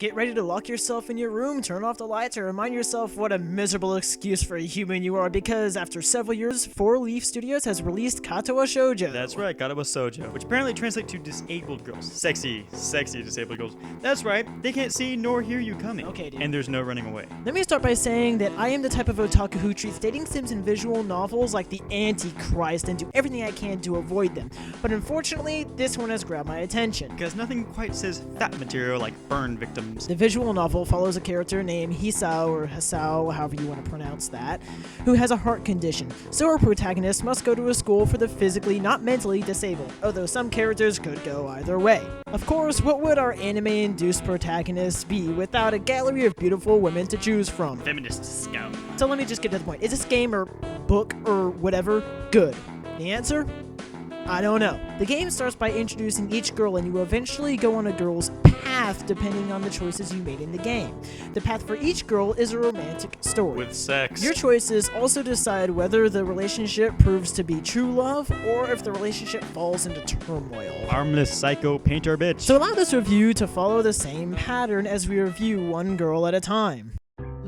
Get ready to lock yourself in your room, turn off the lights, and remind yourself what a miserable excuse for a human you are, because after several years, 4-Leaf Studios has released Katawa Shoujo. That's right, Katawa Shoujo, which apparently translates to disabled girls. Sexy disabled girls. That's right, they can't see nor hear you coming. Okay, dude. And there's no running away. Let me start by saying that I am the type of otaku who treats dating sims and visual novels like the Antichrist and do everything I can to avoid them. But unfortunately, this one has grabbed my attention. Because nothing quite says fat material like burn victims. The visual novel follows a character named Hisao, or Hasao, however you want to pronounce that, who has a heart condition. So our protagonist must go to a school for the physically, not mentally, disabled, although some characters could go either way. Of course, what would our anime-induced protagonist be without a gallery of beautiful women to choose from? Feminist scum. So let me just get to the point. Is this game or book or whatever good? The answer? I don't know. The game starts by introducing each girl, and you eventually go on a girl's path depending on the choices you made in the game. The path for each girl is a romantic story. With sex. Your choices also decide whether the relationship proves to be true love or if the relationship falls into turmoil. Harmless psycho painter bitch. So allow this review to follow the same pattern as we review one girl at a time.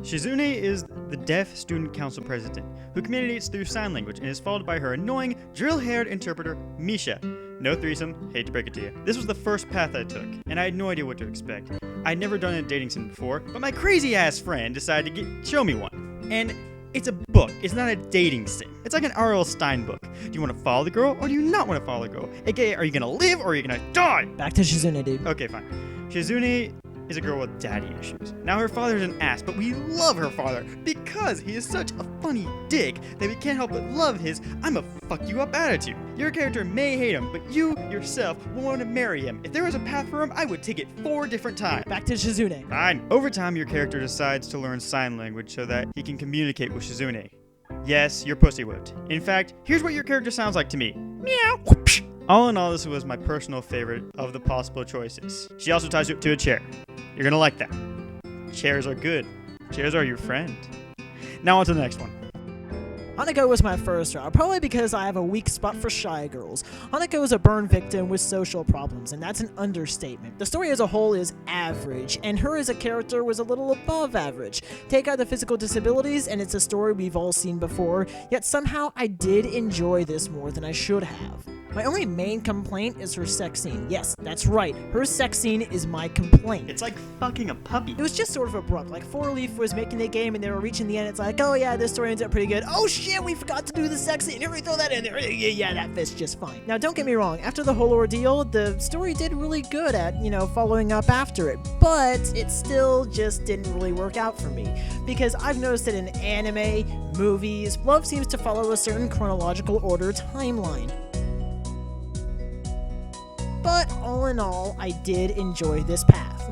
Shizune is the deaf student council president, who communicates through sign language and is followed by her annoying, drill-haired interpreter, Misha. No threesome, hate to break it to you. This was the first path I took, and I had no idea what to expect. I'd never done a dating sim before, but my crazy-ass friend decided to show me one. And it's a book, it's not a dating sim. It's like an R.L. Stein book. Do you want to follow the girl, or do you not want to follow the girl? AKA, are you gonna live, or are you gonna die? Back to Shizune, dude. Okay, fine. Shizune is a girl with daddy issues. Now her father's an ass, but we love her father because he is such a funny dick that we can't help but love his "I'ma fuck you up" attitude. Your character may hate him, but you yourself will want to marry him. If there was a path for him, I would take it 4 different times. Back to Shizune. Fine. Over time, your character decides to learn sign language so that he can communicate with Shizune. Yes, you're pussy whipped. In fact, here's what your character sounds like to me. Meow. All in all, this was my personal favorite of the possible choices. She also ties you up to a chair. You're gonna like that. Chairs are good. Chairs are your friend. Now on to the next one. Hanako was my first route, probably because I have a weak spot for shy girls. Hanako is a burn victim with social problems, and that's an understatement. The story as a whole is average, and her as a character was a little above average. Take out the physical disabilities, and it's a story we've all seen before, yet somehow I did enjoy this more than I should have. My only main complaint is her sex scene. Yes, that's right, her sex scene is my complaint. It's like fucking a puppy. It was just sort of abrupt, like 4-Leaf was making the game and they were reaching the end, it's like, oh yeah, this story ends up pretty good. Oh shit, we forgot to do the sex scene, here we throw that in there, yeah, that fits just fine. Now don't get me wrong, after the whole ordeal, the story did really good at, following up after it, but it still just didn't really work out for me, because I've noticed that in anime, movies, love seems to follow a certain chronological order timeline. But all in all, I did enjoy this path.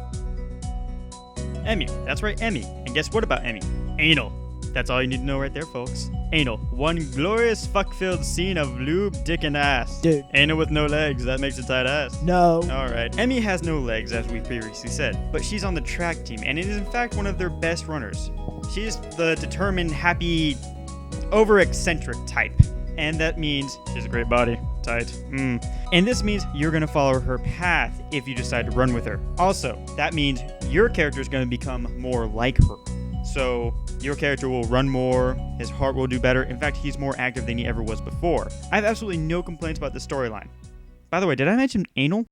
Emmy. That's right, Emmy. And guess what about Emmy? Anal. That's all you need to know right there, folks. Anal. One glorious fuck-filled scene of lube, dick, and ass. Dude. Anal with no legs. That makes a tight ass. No. Alright. Emmy has no legs, as we previously said, but she's on the track team, and it is in fact one of their best runners. She's the determined, happy, over-eccentric type. And that means she has a great body. Tight. And this means you're going to follow her path if you decide to run with her. Also, that means your character is going to become more like her. So your character will run more, his heart will do better. In fact, he's more active than he ever was before. I have absolutely no complaints about the storyline. By the way, did I mention anal?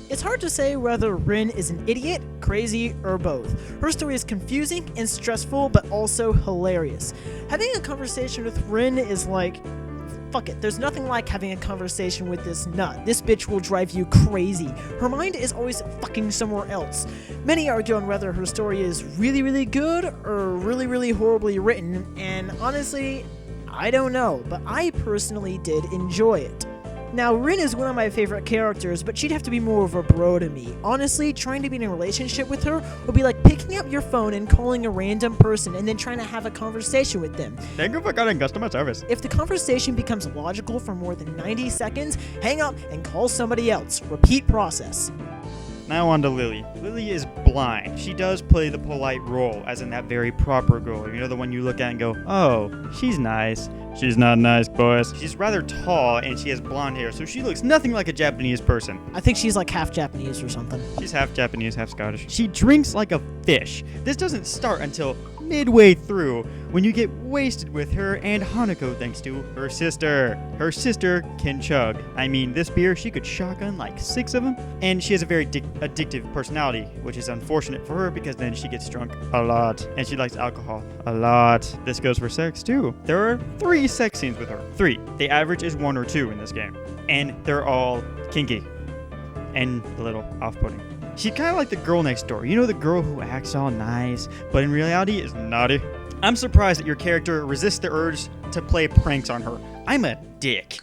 It's hard to say whether Rin is an idiot, crazy, or both. Her story is confusing and stressful, but also hilarious. Having a conversation with Rin is like, fuck it, there's nothing like having a conversation with this nut. This bitch will drive you crazy. Her mind is always fucking somewhere else. Many argue on whether her story is really, really good or really, really horribly written, and honestly, I don't know, but I personally did enjoy it. Now, Rin is one of my favorite characters, but she'd have to be more of a bro to me. Honestly, trying to be in a relationship with her would be like picking up your phone and calling a random person and then trying to have a conversation with them. Thank you for calling customer service. If the conversation becomes logical for more than 90 seconds, hang up and call somebody else. Repeat process. Now on to Lily. Lily is blind. She does play the polite role, as in that very proper girl. You know, the one you look at and go, oh, she's nice. She's not nice, boys. She's rather tall and she has blonde hair, so she looks nothing like a Japanese person. I think she's like half Japanese or something. She's half Japanese, half Scottish. She drinks like a fish. This doesn't start until midway through when you get wasted with her and Hanako thanks to her sister. Her sister can chug. I mean, this beer, she could shotgun like 6 of them. And she has a very addictive personality, which is unfortunate for her because then she gets drunk a lot. And she likes alcohol a lot. This goes for sex too. There are 3 sex scenes with her. 3. The average is 1 or 2 in this game. And they're all kinky and a little off-putting. She's kind of like the girl next door. You know, the girl who acts all nice, but in reality is naughty? I'm surprised that your character resists the urge to play pranks on her. I'm a dick.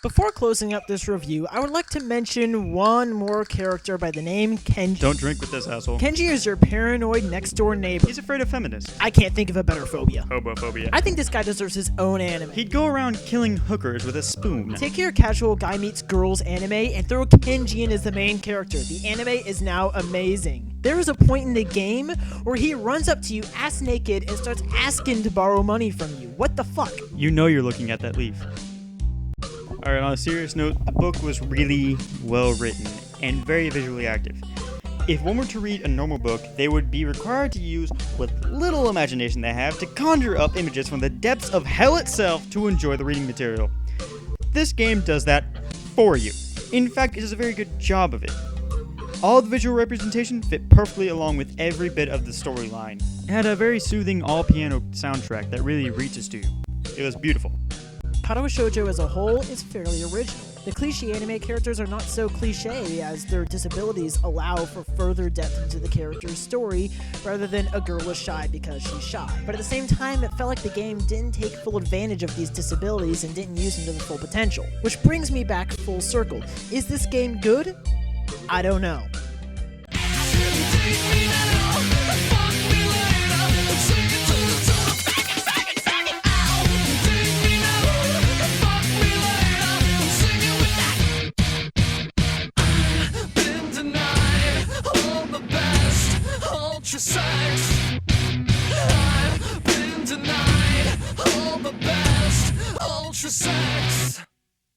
Before closing up this review, I would like to mention one more character by the name Kenji. Don't drink with this asshole. Kenji is your paranoid next-door neighbor. He's afraid of feminists. I can't think of a better phobia. Homophobia. I think this guy deserves his own anime. He'd go around killing hookers with a spoon. Take your casual guy meets girls anime and throw Kenji in as the main character. The anime is now amazing. There is a point in the game where he runs up to you ass naked and starts asking to borrow money from you. What the fuck? You know you're looking at that leaf. Alright, on a serious note, the book was really well written and very visually active. If one were to read a normal book, they would be required to use what little imagination they have to conjure up images from the depths of hell itself to enjoy the reading material. This game does that for you. In fact, it does a very good job of it. All the visual representation fit perfectly along with every bit of the storyline. It had a very soothing all-piano soundtrack that really reaches to you. It was beautiful. Katawa Shoujo as a whole is fairly original. The cliché anime characters are not so cliché as their disabilities allow for further depth into the character's story rather than a girl is shy because she's shy. But at the same time, it felt like the game didn't take full advantage of these disabilities and didn't use them to their full potential. Which brings me back full circle. Is this game good? I don't know.